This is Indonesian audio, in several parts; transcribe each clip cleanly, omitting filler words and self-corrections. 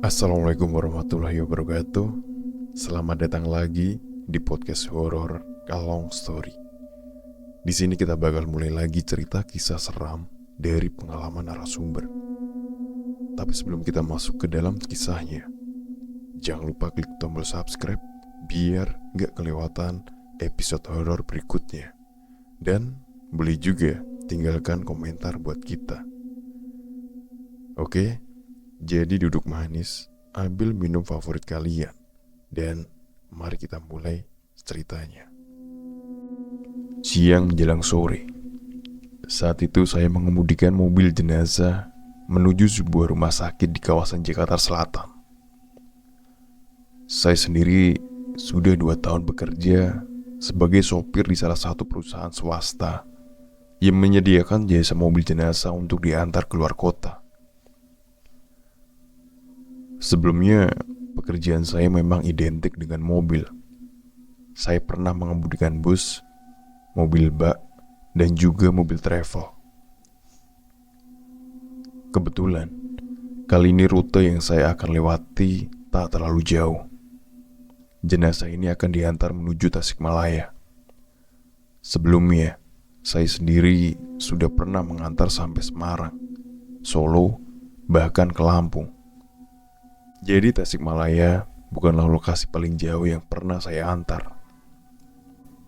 Assalamualaikum warahmatullahi wabarakatuh. Selamat datang lagi di podcast horor Kalong Story. Di sini kita bakal mulai lagi cerita kisah seram dari pengalaman narasumber. Tapi sebelum kita masuk ke dalam kisahnya, jangan lupa klik tombol subscribe biar gak kelewatan episode horor berikutnya. Dan boleh juga tinggalkan komentar buat kita. Oke? Jadi duduk manis, ambil minum favorit kalian, dan mari kita mulai ceritanya. Siang menjelang sore, saat itu saya mengemudikan mobil jenazah menuju sebuah rumah sakit di kawasan Jakarta Selatan. Saya sendiri sudah 2 tahun bekerja sebagai sopir di salah satu perusahaan swasta yang menyediakan jasa mobil jenazah untuk diantar keluar kota. Sebelumnya, pekerjaan saya memang identik dengan mobil. Saya pernah mengemudikan bus, mobil bak, dan juga mobil travel. Kebetulan, kali ini rute yang saya akan lewati tak terlalu jauh. Jenazah ini akan diantar menuju Tasikmalaya. Sebelumnya, saya sendiri sudah pernah mengantar sampai Semarang, Solo, bahkan ke Lampung. Jadi Tasikmalaya bukanlah lokasi paling jauh yang pernah saya antar.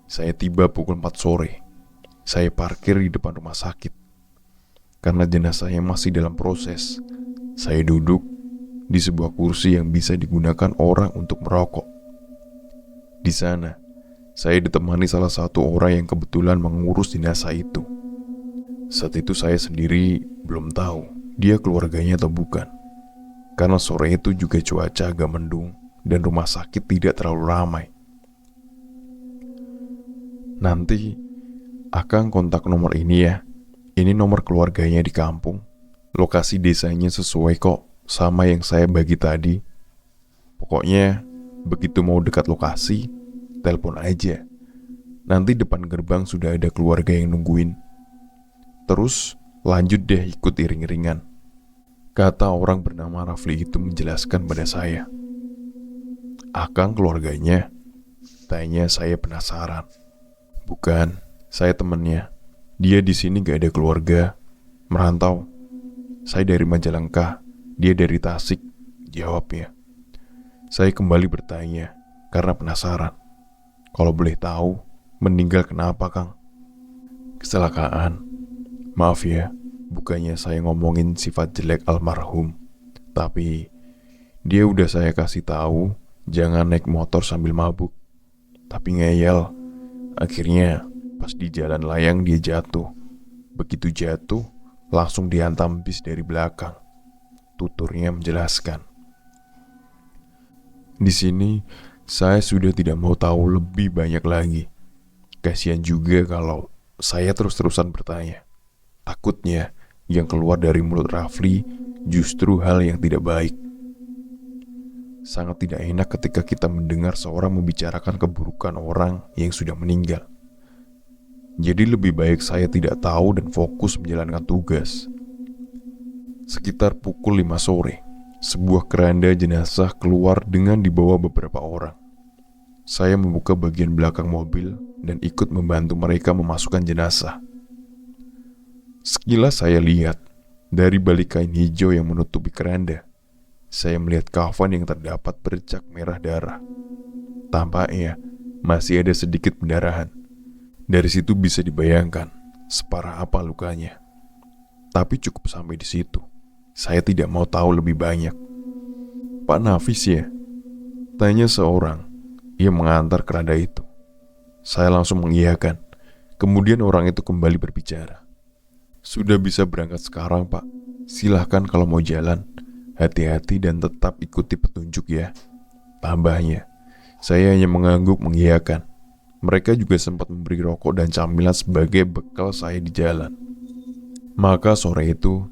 Saya tiba pukul 4 sore. Saya parkir di depan rumah sakit. Karena jenazahnya masih dalam proses, saya duduk di sebuah kursi yang bisa digunakan orang untuk merokok. Di sana, saya ditemani salah satu orang yang kebetulan mengurus jenazah itu. Saat itu saya sendiri belum tahu dia keluarganya atau bukan. Karena sore itu juga cuaca agak mendung dan rumah sakit tidak terlalu ramai. Nanti Akang kontak nomor ini ya. Ini nomor keluarganya di kampung. Lokasi desanya sesuai kok sama yang saya bagi tadi. Pokoknya begitu mau dekat lokasi, telepon aja. Nanti depan gerbang sudah ada keluarga yang nungguin. Terus lanjut deh ikut iring-iringan, kata orang bernama Rafli itu menjelaskan pada saya. Akang keluarganya? Tanya saya penasaran. Bukan, saya temennya. Dia di sini gak ada keluarga, merantau. Saya dari Majalengka, dia dari Tasik, jawabnya. Saya kembali bertanya karena penasaran. Kalau boleh tahu, meninggal kenapa, Kang? Kecelakaan. Maaf ya, bukannya saya ngomongin sifat jelek almarhum, tapi dia udah saya kasih tahu jangan naik motor sambil mabuk. Tapi ngeyel. Akhirnya pas di jalan layang dia jatuh. Begitu jatuh, langsung dihantam bis dari belakang, tuturnya menjelaskan. Di sini saya sudah tidak mau tahu lebih banyak lagi. Kasihan juga kalau saya terus-terusan bertanya. Takutnya yang keluar dari mulut Rafli justru hal yang tidak baik. Sangat tidak enak ketika kita mendengar seorang membicarakan keburukan orang yang sudah meninggal. Jadi lebih baik saya tidak tahu dan fokus menjalankan tugas. Sekitar pukul 5 sore, sebuah keranda jenazah keluar dengan dibawa beberapa orang. Saya membuka bagian belakang mobil dan ikut membantu mereka memasukkan jenazah. Sekilas saya lihat, dari balik kain hijau yang menutupi keranda, saya melihat kafan yang terdapat bercak merah darah. Tampaknya masih ada sedikit pendarahan. Dari situ bisa dibayangkan separah apa lukanya. Tapi cukup sampai di situ. Saya tidak mau tahu lebih banyak. Pak Nafis ya? Tanya seorang yang mengantar keranda itu. Saya langsung mengiyakan. Kemudian orang itu kembali berbicara. Sudah bisa berangkat sekarang, Pak. Silahkan kalau mau jalan. Hati-hati dan tetap ikuti petunjuk ya. Tambahnya, saya hanya mengangguk mengiyakan. Mereka juga sempat memberi rokok dan camilan sebagai bekal saya di jalan. Maka sore itu,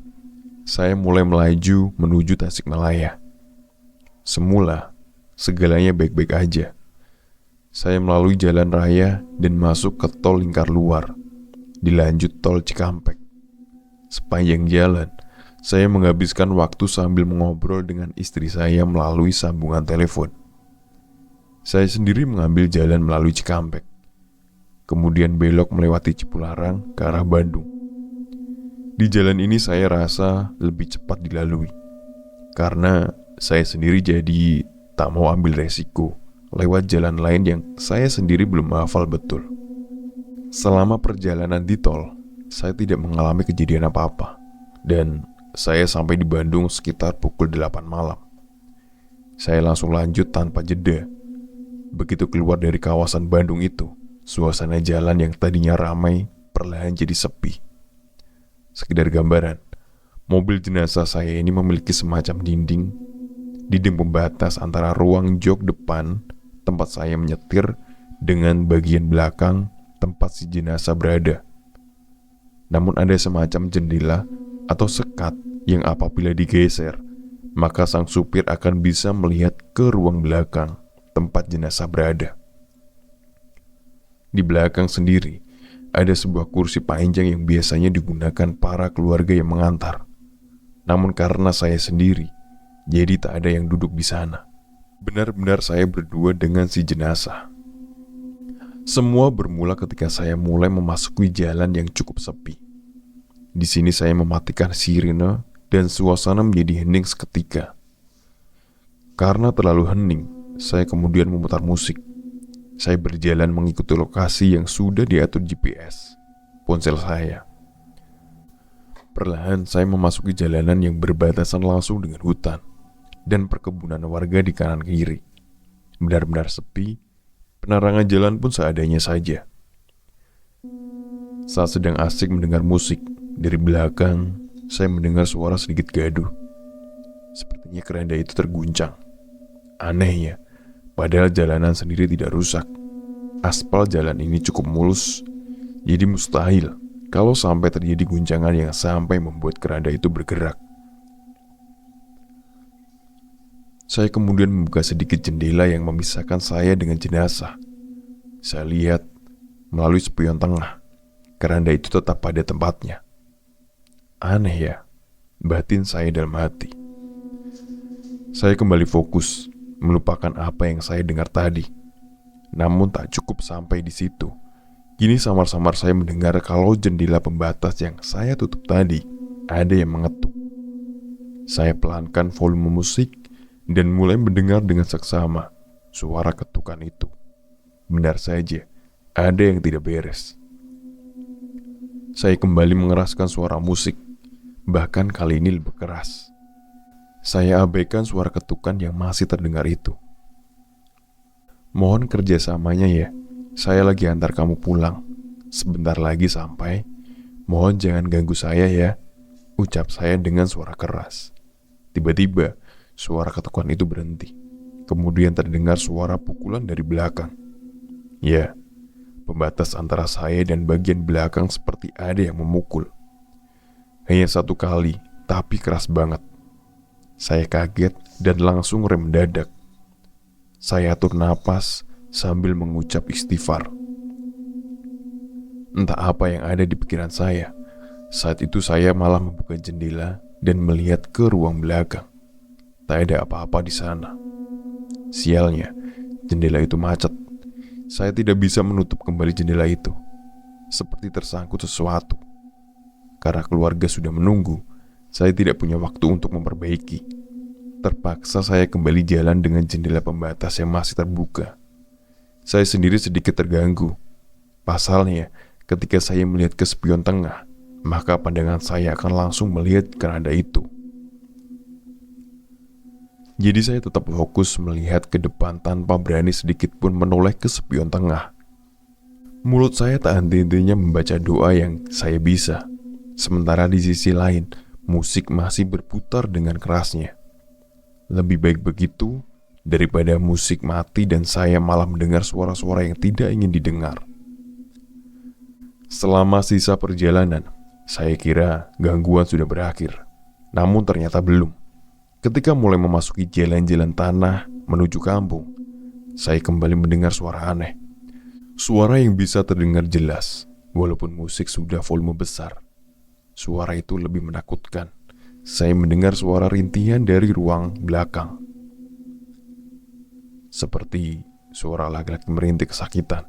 saya mulai melaju menuju Tasikmalaya. Semula, segalanya baik-baik aja. Saya melalui jalan raya dan masuk ke tol Lingkar Luar, dilanjut tol Cikampek. Sepanjang jalan, Saya menghabiskan waktu sambil mengobrol dengan istri saya melalui sambungan telepon. Saya sendiri mengambil jalan melalui Cikampek, kemudian belok melewati Cipularang ke arah Bandung. Di jalan ini saya rasa lebih cepat dilalui, karena saya sendiri jadi tak mau ambil resiko lewat jalan lain yang saya sendiri belum hafal betul. Selama perjalanan di tol, saya tidak mengalami kejadian apa-apa, dan saya sampai di Bandung sekitar pukul 8 malam. Saya langsung lanjut tanpa jeda. Begitu keluar dari kawasan Bandung itu, suasana jalan yang tadinya ramai perlahan jadi sepi. Sekedar gambaran, mobil jenazah saya ini memiliki semacam dinding pembatas antara ruang jok depan tempat saya menyetir dengan bagian belakang tempat si jenazah berada. Namun ada semacam jendela atau sekat yang apabila digeser, maka sang supir akan bisa melihat ke ruang belakang tempat jenazah berada. Di belakang sendiri, ada sebuah kursi panjang yang biasanya digunakan para keluarga yang mengantar. Namun karena saya sendiri, jadi tak ada yang duduk di sana. Benar-benar saya berdua dengan si jenazah. Semua bermula ketika saya mulai memasuki jalan yang cukup sepi. Di sini saya mematikan sirine dan suasana menjadi hening seketika. Karena terlalu hening, saya kemudian memutar musik. Saya berjalan mengikuti lokasi yang sudah diatur GPS ponsel saya. Perlahan saya memasuki jalanan yang berbatasan langsung dengan hutan dan perkebunan warga di kanan kiri. Benar-benar sepi, penerangan jalan pun seadanya saja. Saat sedang asik mendengar musik, dari belakang saya mendengar suara sedikit gaduh. Sepertinya keranda itu terguncang. Anehnya, padahal jalanan sendiri tidak rusak. Aspal jalan ini cukup mulus, jadi mustahil kalau sampai terjadi guncangan yang sampai membuat keranda itu bergerak. Saya kemudian membuka sedikit jendela yang memisahkan saya dengan jenazah. Saya lihat melalui spion tengah, keranda itu tetap pada tempatnya. Aneh ya, batin saya dalam hati. Saya kembali fokus, melupakan apa yang saya dengar tadi. Namun tak cukup sampai di situ. Kini samar-samar saya mendengar kalau jendela pembatas yang saya tutup tadi ada yang mengetuk. Saya pelankan volume musik dan mulai mendengar dengan seksama suara ketukan itu. Benar saja, ada yang tidak beres. Saya kembali mengeraskan suara musik, bahkan kali ini lebih keras. Saya abaikan suara ketukan yang masih terdengar itu. Mohon kerjasamanya ya, saya lagi antar kamu pulang. Sebentar lagi sampai. Mohon jangan ganggu saya ya, ucap saya dengan suara keras. Tiba-tiba, suara ketukan itu berhenti. Kemudian terdengar suara pukulan dari belakang. Ya, pembatas antara saya dan bagian belakang seperti ada yang memukul. Hanya satu kali, tapi keras banget. Saya kaget dan langsung rem mendadak. Saya atur napas sambil mengucap istighfar. Entah apa yang ada di pikiran saya. Saat itu saya malah membuka jendela dan melihat ke ruang belakang. Tak ada apa-apa di sana. Sialnya, jendela itu macet. Saya tidak bisa menutup kembali jendela itu. Seperti tersangkut sesuatu. Karena keluarga sudah menunggu, saya tidak punya waktu untuk memperbaiki. Terpaksa saya kembali jalan dengan jendela pembatas yang masih terbuka. Saya sendiri sedikit terganggu. Pasalnya, ketika saya melihat ke spion tengah, maka pandangan saya akan langsung melihat keranda itu. Jadi saya tetap fokus melihat ke depan tanpa berani sedikit pun menoleh ke spion tengah. Mulut saya tak henti-hentinya membaca doa yang saya bisa. Sementara di sisi lain, musik masih berputar dengan kerasnya. Lebih baik begitu daripada musik mati dan saya malah mendengar suara-suara yang tidak ingin didengar. Selama sisa perjalanan, saya kira gangguan sudah berakhir. Namun ternyata belum. Ketika mulai memasuki jalan-jalan tanah menuju kampung, saya kembali mendengar suara aneh. Suara yang bisa terdengar jelas, walaupun musik sudah volume besar. Suara itu lebih menakutkan, saya mendengar suara rintihan dari ruang belakang. Seperti suara laki-laki merintih kesakitan.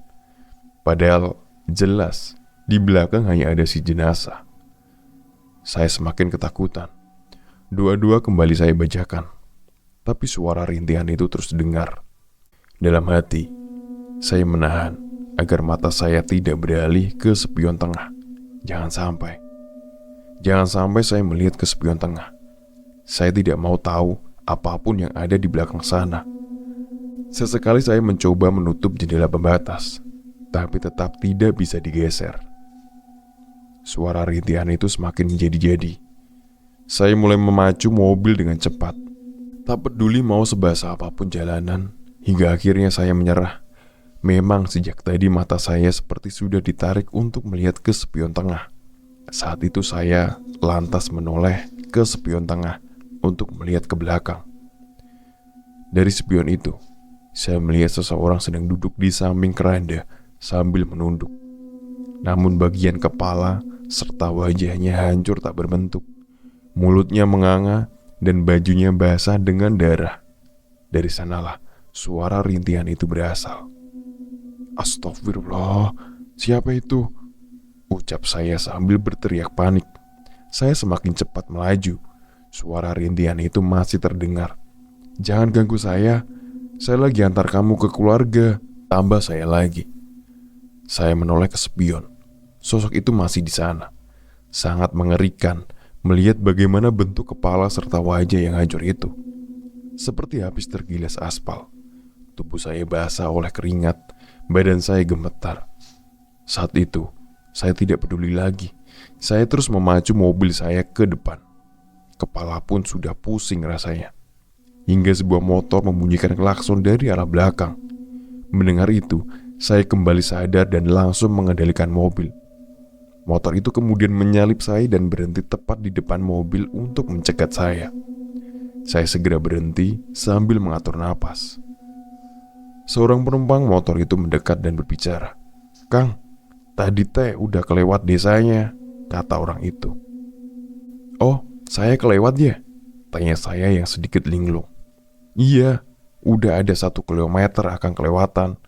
Padahal jelas di belakang hanya ada si jenazah. Saya semakin ketakutan. Doa-doa kembali saya bacakan. Tapi suara rintihan itu terus dengar. Dalam hati, saya menahan agar mata saya tidak beralih ke spion tengah. Jangan sampai saya melihat ke spion tengah. Saya tidak mau tahu apapun yang ada di belakang sana. Sesekali saya mencoba menutup jendela pembatas, tapi tetap tidak bisa digeser. Suara rintihan itu semakin menjadi-jadi. Saya mulai memacu mobil dengan cepat. Tak peduli mau sebasah apapun jalanan, hingga akhirnya saya menyerah. Memang sejak tadi mata saya seperti sudah ditarik untuk melihat ke spion tengah. Saat itu saya lantas menoleh ke spion tengah untuk melihat ke belakang. Dari spion itu, saya melihat seseorang sedang duduk di samping keranda sambil menunduk. Namun bagian kepala serta wajahnya hancur tak berbentuk. Mulutnya menganga dan bajunya basah dengan darah. Dari sanalah suara rintihan itu berasal. Astagfirullah, siapa itu? Ucap saya sambil berteriak panik. Saya semakin cepat melaju. Suara rintihan itu masih terdengar. Jangan ganggu saya lagi antar kamu ke keluarga, tambah saya lagi. Saya menoleh ke spion. Sosok itu masih di sana. Sangat mengerikan melihat bagaimana bentuk kepala serta wajah yang hancur itu. Seperti habis tergilas aspal. Tubuh saya basah oleh keringat, badan saya gemetar. Saat itu, saya tidak peduli lagi. Saya terus memacu mobil saya ke depan. Kepala pun sudah pusing rasanya. Hingga sebuah motor membunyikan klakson dari arah belakang. Mendengar itu, saya kembali sadar dan langsung mengendalikan mobil. Motor itu kemudian menyalip saya dan berhenti tepat di depan mobil untuk mencegat saya. Saya segera berhenti sambil mengatur napas. Seorang penumpang motor itu mendekat dan berbicara. "Kang, tadi teh udah kelewat desanya," kata orang itu. "Oh, saya kelewat ya?" tanya saya yang sedikit linglung. "Iya, udah ada 1 kilometer akan kelewatan.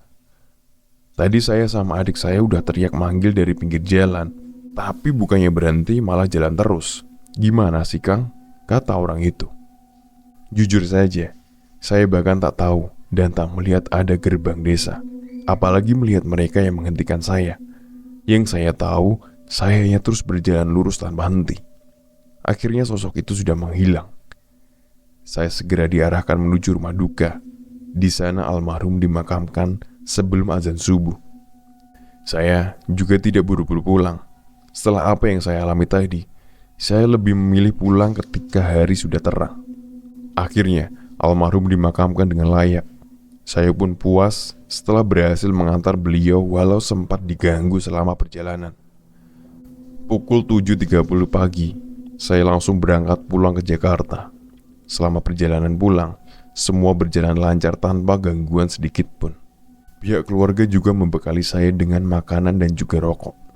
Tadi saya sama adik saya udah teriak manggil dari pinggir jalan, tapi bukannya berhenti malah jalan terus. Gimana sih Kang?" kata orang itu. Jujur saja, saya bahkan tak tahu dan tak melihat ada gerbang desa. Apalagi melihat mereka yang menghentikan saya. Yang saya tahu, saya hanya terus berjalan lurus tanpa henti. Akhirnya sosok itu sudah menghilang. Saya segera diarahkan menuju rumah duka. Di sana almarhum dimakamkan sebelum azan subuh. Saya juga tidak buru-buru pulang. Setelah apa yang saya alami tadi, saya lebih memilih pulang ketika hari sudah terang. Akhirnya, almarhum dimakamkan dengan layak. Saya pun puas setelah berhasil mengantar beliau walau sempat diganggu selama perjalanan. Pukul 7.30 pagi, saya langsung berangkat pulang ke Jakarta. Selama perjalanan pulang, semua berjalan lancar tanpa gangguan sedikit pun. Pihak keluarga juga membekali saya dengan makanan dan juga rokok.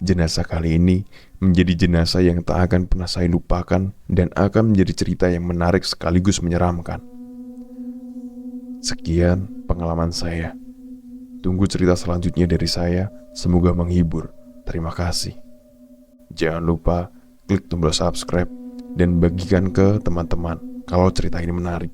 Jenazah kali ini menjadi jenazah yang tak akan pernah saya lupakan dan akan menjadi cerita yang menarik sekaligus menyeramkan. Sekian pengalaman saya. Tunggu cerita selanjutnya dari saya. Semoga menghibur. Terima kasih. Jangan lupa klik tombol subscribe dan bagikan ke teman-teman kalau cerita ini menarik.